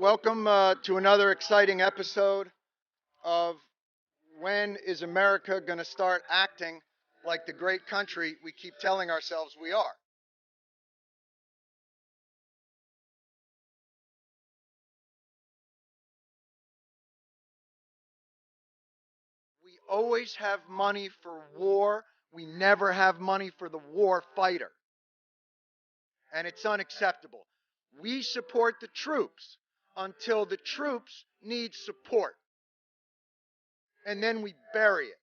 Welcome to another exciting episode of When is America Going to Start Acting Like the Great Country We Keep Telling Ourselves We Are? We always have money for war. We never have money for the war fighter. And it's unacceptable. We support the troops until the troops need support. And then we bury it.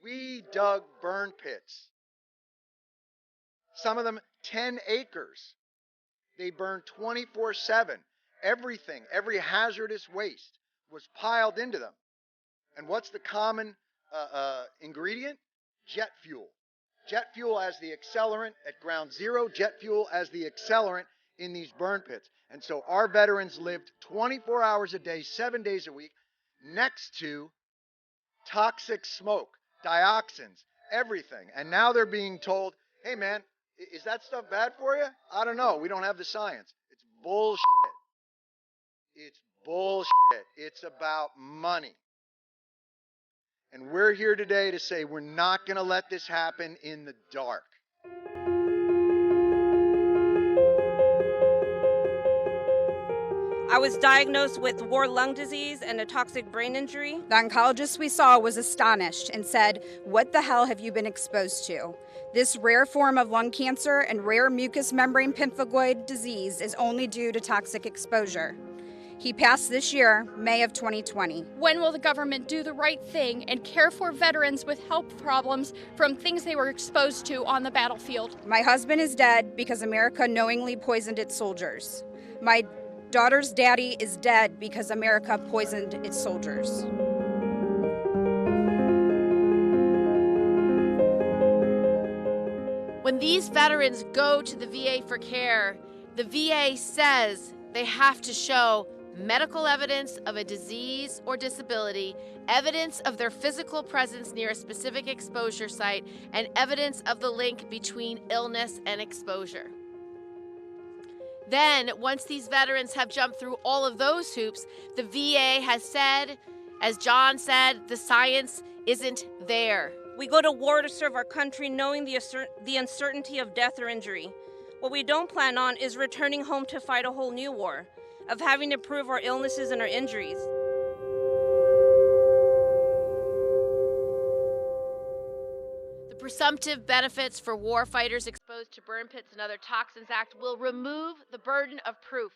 We dug burn pits. Some of them 10 acres. They burned 24/7. Everything, every hazardous waste was piled into them. And what's the common ingredient? Jet fuel. Jet fuel as the accelerant at ground zero, jet fuel as the accelerant in these burn pits. And so our veterans lived 24 hours a day, 7 days a week, next to toxic smoke, dioxins, everything. And now they're being told, hey man, is that stuff bad for you? I don't know. We don't have the science. It's bullshit. It's bullshit. It's about money. And we're here today to say we're not going to let this happen in the dark. I was diagnosed with war lung disease and a toxic brain injury. The oncologist we saw was astonished and said, "What the hell have you been exposed to? This rare form of lung cancer and rare mucous membrane pemphigoid disease is only due to toxic exposure." He passed this year, May of 2020. When will the government do the right thing and care for veterans with health problems from things they were exposed to on the battlefield? My husband is dead because America knowingly poisoned its soldiers. My daughter's daddy is dead because America poisoned its soldiers. When these veterans go to the VA for care, the VA says they have to show medical evidence of a disease or disability, evidence of their physical presence near a specific exposure site, and evidence of the link between illness and exposure. Then, once these veterans have jumped through all of those hoops, the VA has said, as Jon said, the science isn't there. We go to war to serve our country knowing the uncertainty of death or injury. What we don't plan on is returning home to fight a whole new war, of having to prove our illnesses and our injuries. The Presumptive Benefits for War Fighters Exposed to Burn Pits and Other Toxins Act will remove the burden of proof.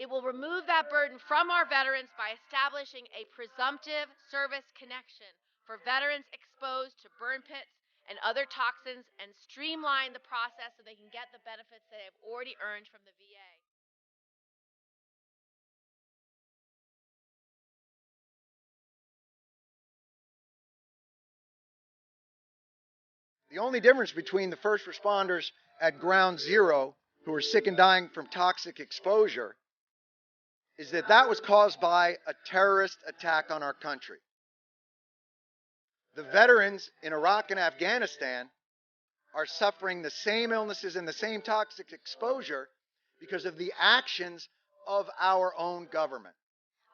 It will remove that burden from our veterans by establishing a presumptive service connection for veterans exposed to burn pits and other toxins and streamline the process so they can get the benefits they have already earned from the VA. The only difference between the first responders at ground zero who are sick and dying from toxic exposure is that that was caused by a terrorist attack on our country. The veterans in Iraq and Afghanistan are suffering the same illnesses and the same toxic exposure because of the actions of our own government.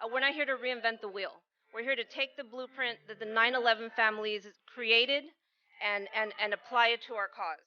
We're not here to reinvent the wheel. We're here to take the blueprint that the 9/11 families created and apply it to our cause.